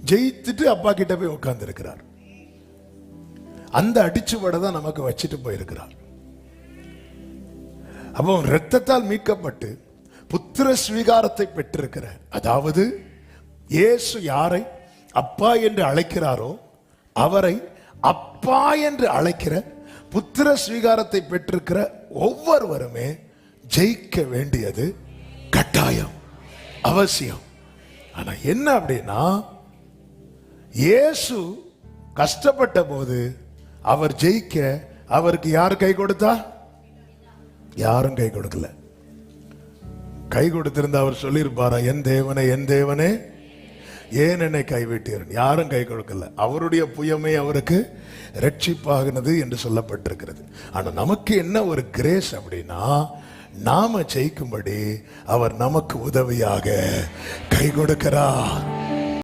ஜெயித்துட்டு அப்பா கிட்ட போய் உட்கார்ந்து இருக்கிறார். அந்த அடிச்சுவடை தான் நமக்கு வச்சுட்டு போயிருக்கிறார். அப்போ இரத்தத்தால் மீட்கப்பட்டு புத்திர ஸ்வீகாரத்தை பெற்றிருக்கிற, அதாவது இயேசு யாரை அப்பா என்று அழைக்கிறாரோ அவரை அப்பா என்று அழைக்கிற புத்திர ஸ்வீகாரத்தை பெற்றிருக்கிற ஒவ்வொருவருமே ஜெயிக்க வேண்டியது கட்டாயம், அவசியம். ஆனா என்ன அப்படின்னா, இயேசு கஷ்டப்பட்ட போது அவர் ஜெயிக்க அவருக்கு யார் கை கொடுத்தா? யாரும் கை கொடுக்கல. கை கொடுத்திருந்த அவர் சொல்லியிருப்பாரா, என் தேவனே என் தேவனே ஏன் என்னை கைவிட்டீர்? யாரும் கை கொடுக்கல. அவருடைய புயமே அவருக்கு ரட்சிப்பாகினது என்று சொல்லப்பட்டிருக்கிறது. ஆனா நமக்கு என்ன ஒரு கிரேஸ் அப்படின்னா, நாம ஜெயிக்கும்படி அவர் நமக்கு உதவியாக கை கொடுக்கிறார்.